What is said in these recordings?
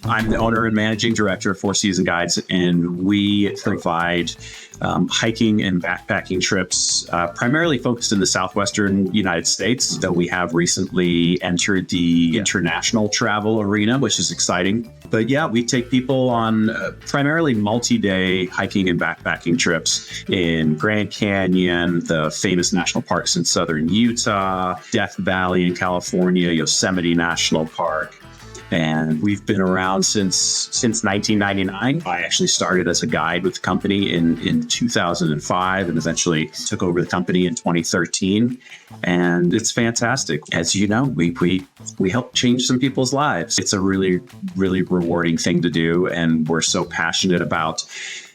I'm the owner and managing director of Four Seasons Guides, and we provide hiking and backpacking trips, primarily focused in the southwestern United States, though we have recently entered the international travel arena, which is exciting. But yeah, we take people on primarily multi-day hiking and backpacking trips in Grand Canyon, the famous national parks in southern Utah, Death Valley in California, Yosemite National Park. And we've been around since 1999. I actually started as a guide with the company in 2005 and eventually took over the company in 2013. And it's fantastic. As you know, we help change some people's lives. It's a really, really rewarding thing to do. And we're so passionate about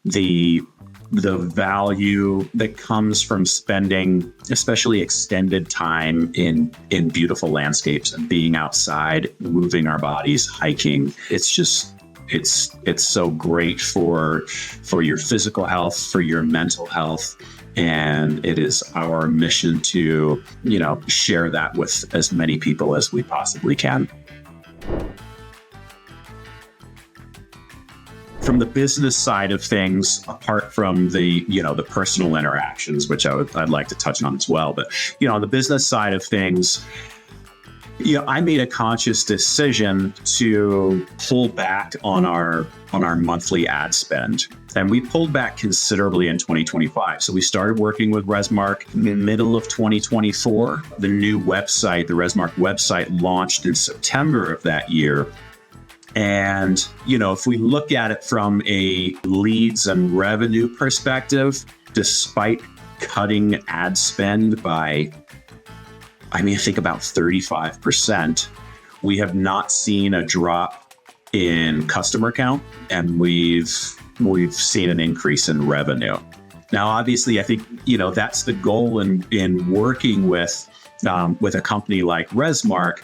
the value that comes from spending, especially extended time in beautiful landscapes and being outside, moving our bodies, hiking. It's so great for your physical health, for your mental health. And it is our mission to, share that with as many people as we possibly can. From the business side of things, apart from the personal interactions, which I'd like to touch on as well, but on the business side of things, I made a conscious decision to pull back on our monthly ad spend, and we pulled back considerably in 2025. So we started working with Resmark in the middle of 2024. The new website, the Resmark website, launched in September of that year. And, if we look at it from a leads and revenue perspective, despite cutting ad spend by, I think about 35%, we have not seen a drop in customer count, and we've seen an increase in revenue. Now, obviously, I think, that's the goal in working with a company like Resmark.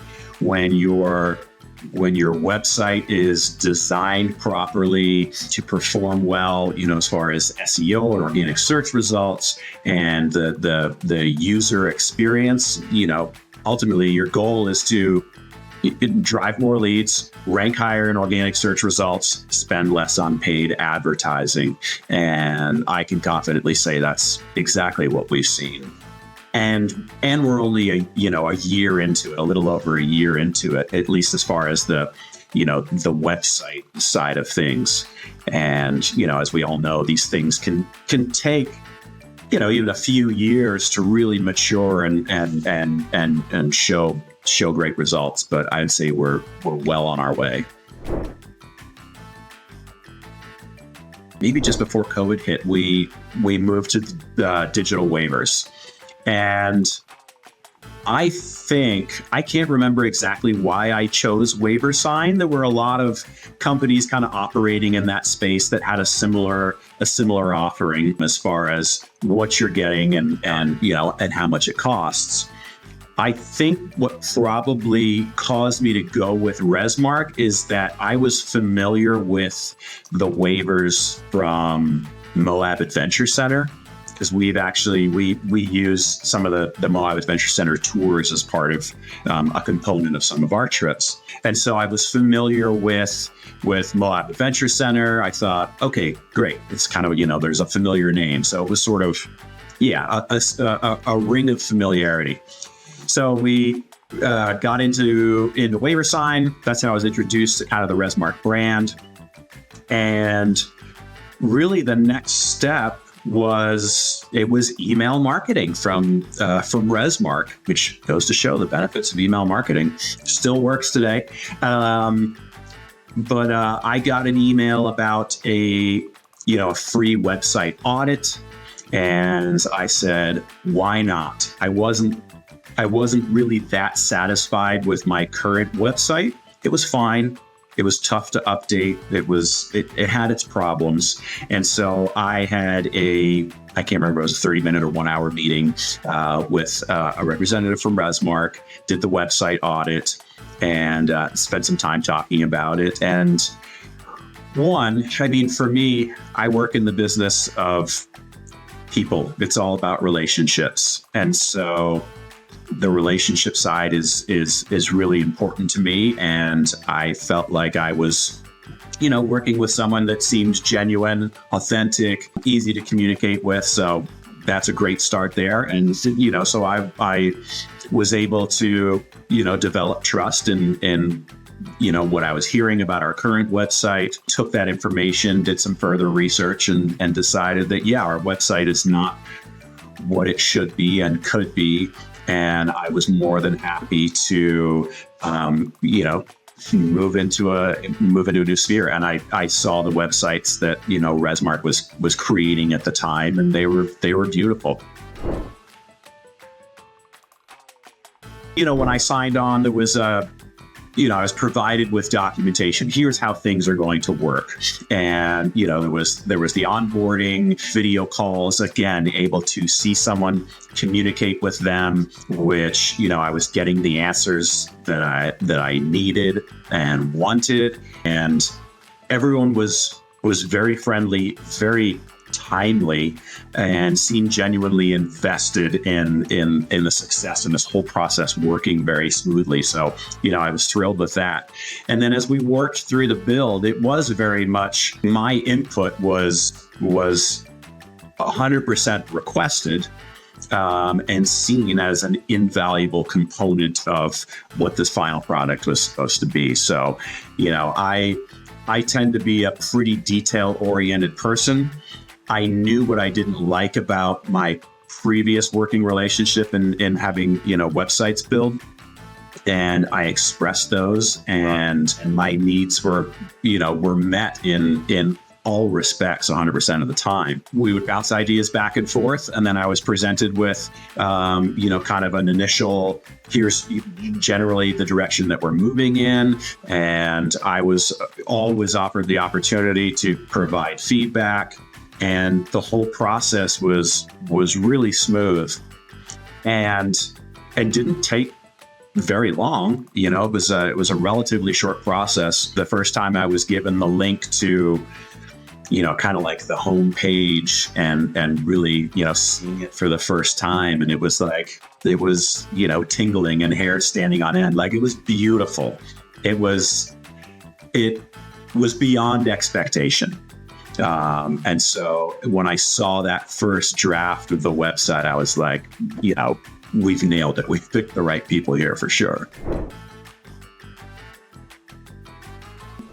When your website is designed properly to perform well, as far as SEO or organic search results and the user experience, ultimately your goal is to drive more leads, rank higher in organic search results, spend less on paid advertising. And I can confidently say that's exactly what we've seen. And we're only a year into it, a little over a year into it, at least as far as the website side of things. And, as we all know, these things can take, even a few years to really mature and show great results. But I'd say we're well on our way. Maybe just before COVID hit, we moved to digital waivers. And I can't remember exactly why I chose WaiverSign. There were a lot of companies kind of operating in that space that had a similar offering as far as what you're getting and how much it costs. I think what probably caused me to go with Resmark is that I was familiar with the waivers from Moab Adventure Center. Because we use some of the Moab Adventure Center tours as part of a component of some of our trips. And so I was familiar with Moab Adventure Center. I thought, okay, great. It's kind of, there's a familiar name. So it was sort of, a ring of familiarity. So we got into WaiverSign. That's how I was introduced to kind of the Resmark brand. And really the next step was email marketing from Resmark, which goes to show the benefits of email marketing. Still works today. But I got an email about a free website audit, and I said, why not? I wasn't really that satisfied with my current website. It was fine. It was tough to update. It had its problems. And so I had I can't remember, it was a 30-minute or 1-hour meeting with a representative from Resmark, did the website audit, and spent some time talking about it. And for me, I work in the business of people. It's all about relationships. And so the relationship side is really important to me. And I felt like I was, working with someone that seemed genuine, authentic, easy to communicate with. So that's a great start there. And, so I was able to, develop trust in what I was hearing about our current website, took that information, did some further research and decided that, our website is not what it should be and could be. And I was more than happy to, move into a new sphere. And I saw the websites that, Resmark was creating at the time, and they were beautiful. When I signed on, there was I was provided with documentation. Here's how things are going to work. And, there was the onboarding, video calls, again, able to see someone, communicate with them, which, I was getting the answers that I needed and wanted. And everyone was very friendly, very timely, and seemed genuinely invested in the success and this whole process working very smoothly. So, I was thrilled with that. And then as we worked through the build, it was very much my input was 100% requested and seen as an invaluable component of what this final product was supposed to be. So, I tend to be a pretty detail-oriented person. I knew what I didn't like about my previous working relationship in having, websites built. And I expressed those, and my needs were met in all respects 100% of the time. We would bounce ideas back and forth, and then I was presented with, kind of an initial, here's generally the direction that we're moving in. And I was always offered the opportunity to provide feedback. And the whole process was really smooth and didn't take very long. It was a relatively short process. The first time I was given the link to, kind of like the home page and really, seeing it for the first time. And it was tingling and hair standing on end. Like, it was beautiful. It was beyond expectation. And so when I saw that first draft of the website, I was like, we've nailed it. We've picked the right people here for sure.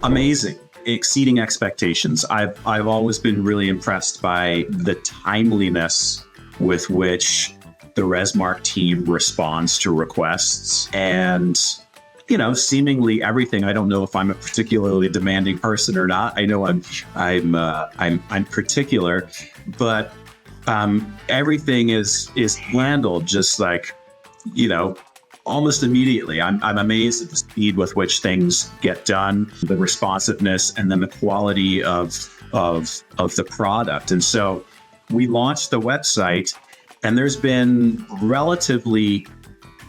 Amazing. Exceeding expectations. I've always been really impressed by the timeliness with which the Resmark team responds to requests, and seemingly everything. I don't know if I'm a particularly demanding person or not. I know I'm particular, but everything is handled just like, almost immediately. I'm amazed at the speed with which things get done, the responsiveness, and then the quality of the product. And so we launched the website, and there's been relatively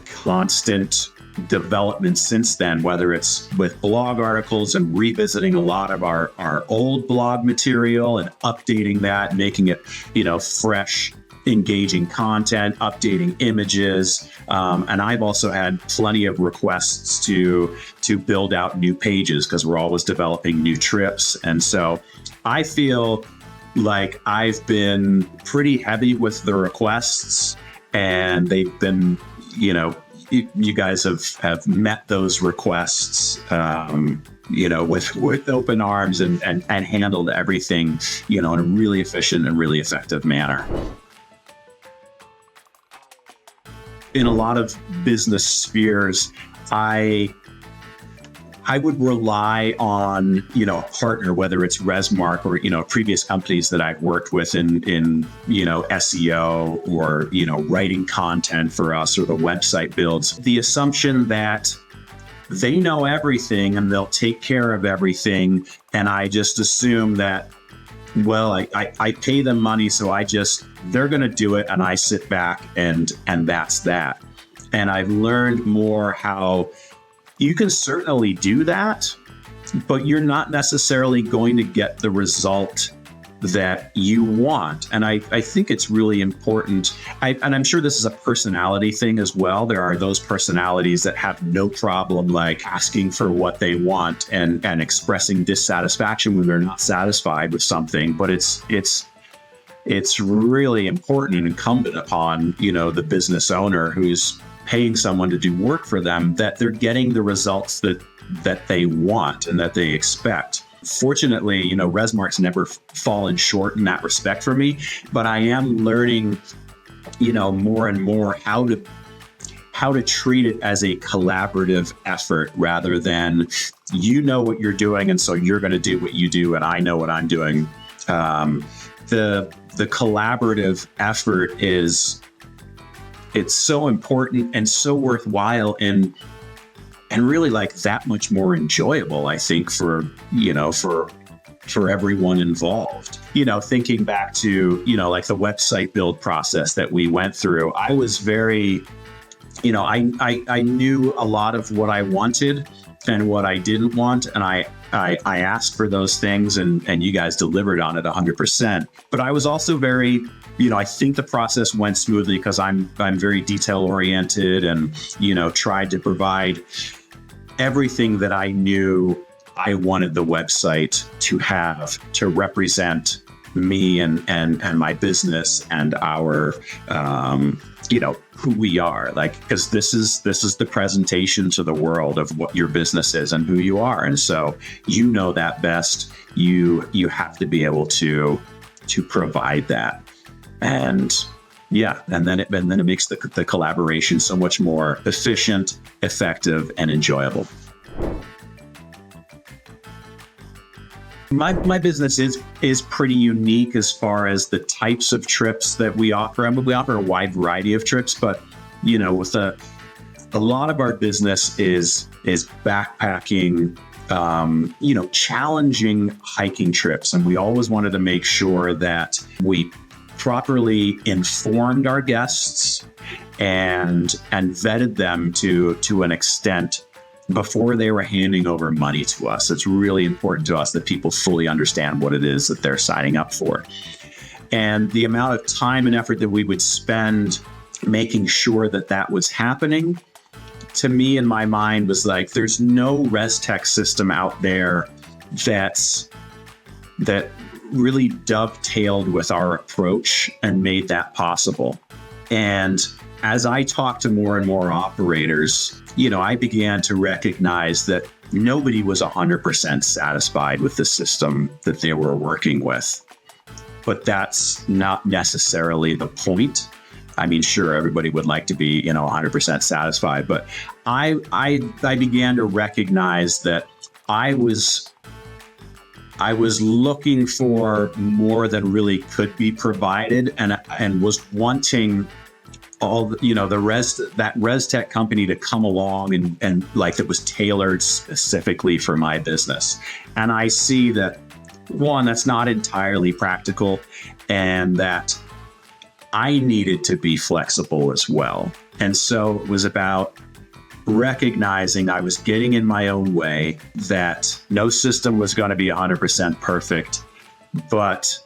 constant development since then, whether it's with blog articles and revisiting a lot of our old blog material and updating that, making it, fresh, engaging content, updating images. And I've also had plenty of requests to build out new pages because we're always developing new trips. And so I feel like I've been pretty heavy with the requests, and they've been, you guys have met those requests, with open arms and handled everything, in a really efficient and really effective manner. In a lot of business spheres, I would rely on, a partner, whether it's Resmark or, previous companies that I've worked with in SEO or, writing content for us, or the website builds. The assumption that they know everything and they'll take care of everything. And I just assume that, well, I pay them money, so they're going to do it, and I sit back and that's that. And I've learned more how you can certainly do that, but you're not necessarily going to get the result that you want. And I think it's really important. And I'm sure this is a personality thing as well. There are those personalities that have no problem like asking for what they want and expressing dissatisfaction when they're not satisfied with something. But it's really important and incumbent upon, the business owner who's paying someone to do work for them, that they're getting the results that they want and that they expect. Fortunately, Resmark's never fallen short in that respect for me, but I am learning, more and more how to treat it as a collaborative effort rather than what you're doing, and so you're going to do what you do, and I know what I'm doing. The collaborative effort it's so important and so worthwhile and really like that much more enjoyable, I think, for everyone involved. Thinking back to, like the website build process that we went through, I was very, I knew a lot of what I wanted and what I didn't want. And I asked for those things and you guys delivered on it 100%. But I was also very, I think the process went smoothly because I'm very detail oriented and, tried to provide everything that I knew I wanted the website to have to represent me and my business and our, who we are, like, because this is the presentation to the world of what your business is and who you are. And so, that best, you have to be able to provide that. And then it makes the collaboration so much more efficient, effective, and enjoyable. My business is pretty unique as far as the types of trips that we offer. I mean, we offer a wide variety of trips, but with a lot of our business is backpacking, challenging hiking trips, and we always wanted to make sure that we properly informed our guests and vetted them to an extent before they were handing over money to us. It's really important to us that people fully understand what it is that they're signing up for. And the amount of time and effort that we would spend making sure that was happening, to me in my mind was like, there's no res tech system out there that really dovetailed with our approach and made that possible. And as I talked to more and more operators, I began to recognize that nobody was 100% satisfied with the system that they were working with. But that's not necessarily the point. I mean, sure, everybody would like to be, 100% satisfied, but I began to recognize that I was looking for more than really could be provided, and was wanting all that res tech company to come along and like that was tailored specifically for my business. And I see that, one, that's not entirely practical, and that I needed to be flexible as well. And so it was about recognizing I was getting in my own way, that no system was going to be 100% perfect, but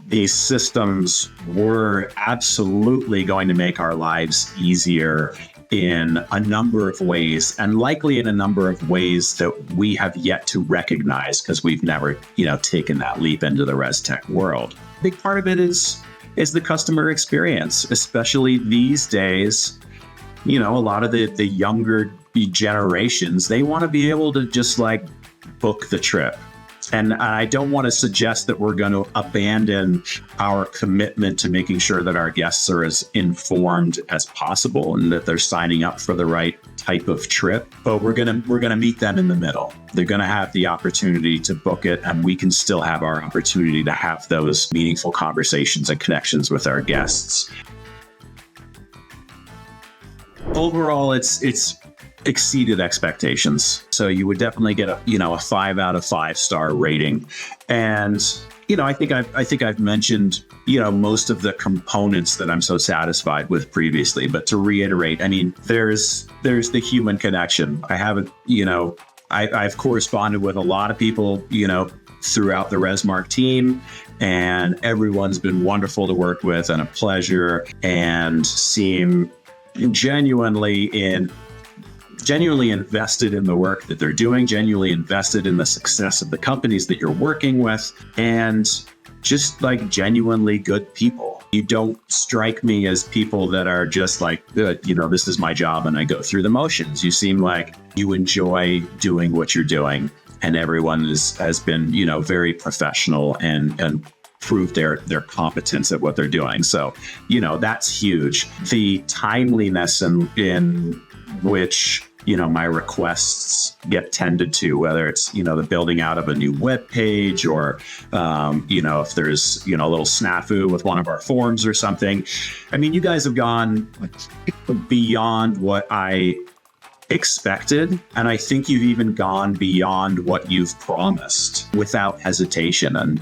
these systems were absolutely going to make our lives easier in a number of ways, and likely in a number of ways that we have yet to recognize because we've never, taken that leap into the res tech world. A big part of it is the customer experience, especially these days. A lot of the younger generations, they want to be able to just like book the trip. And I don't want to suggest that we're going to abandon our commitment to making sure that our guests are as informed as possible and that they're signing up for the right type of trip. But we're going to meet them in the middle. They're going to have the opportunity to book it, and we can still have our opportunity to have those meaningful conversations and connections with our guests. Overall, it's exceeded expectations. So you would definitely get a 5 out of 5 star rating. And, I think I've mentioned, most of the components that I'm so satisfied with previously, but to reiterate, I mean, there's the human connection. I haven't, I've corresponded with a lot of people, throughout the ResmarkWeb team, and everyone's been wonderful to work with and a pleasure, and seem genuinely invested in the work that they're doing, genuinely invested in the success of the companies that you're working with, and just like genuinely good people. You don't strike me as people that are just like, good, this is my job and I go through the motions. You seem like you enjoy doing what you're doing, and everyone has been, very professional and proved their competence at what they're doing. So, that's huge. The timeliness in which my requests get tended to, whether it's, the building out of a new web page, or, if there's, a little snafu with one of our forms or something. I mean, you guys have gone beyond what I expected. And I think you've even gone beyond what you've promised without hesitation. And,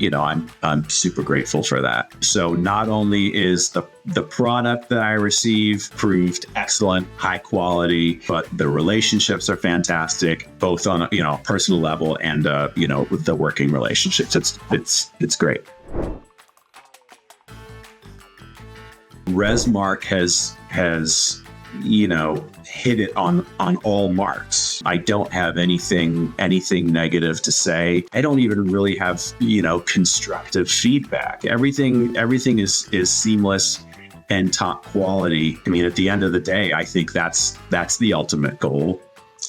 I'm super grateful for that. So not only is the product that I receive proved excellent, high quality, but the relationships are fantastic, both on a personal level and with the working relationships. It's great. ResmarkWeb has hit it on all marks. I don't have anything negative to say. I don't even really have, constructive feedback. Everything is seamless and top quality. I mean, at the end of the day, I think that's the ultimate goal.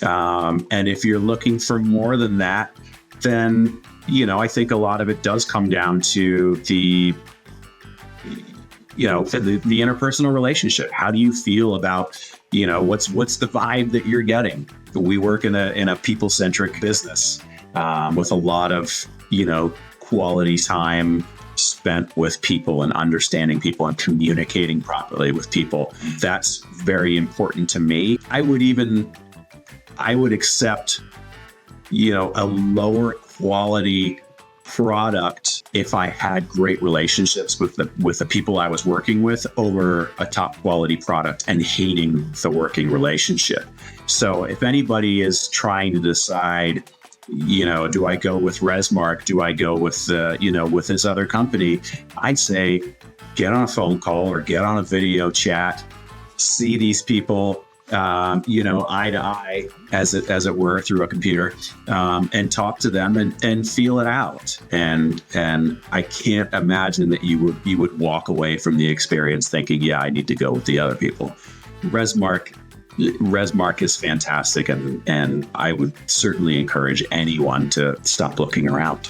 And if you're looking for more than that, then, I think a lot of it does come down to the interpersonal relationship. How do you feel about, what's the vibe that you're getting? We work in a people-centric business with a lot of, quality time spent with people and understanding people and communicating properly with people. That's very important to me. I would accept, a lower quality product if I had great relationships with the people I was working with over a top quality product and hating the working relationship. So if anybody is trying to decide, do I go with ResmarkWeb? Do I go with with this other company? I'd say get on a phone call or get on a video chat, see these people, eye to eye, as it were, through a computer, and talk to them and feel it out. And I can't imagine that you would walk away from the experience thinking, yeah, I need to go with the other people. ResmarkWeb is fantastic, and I would certainly encourage anyone to stop looking around.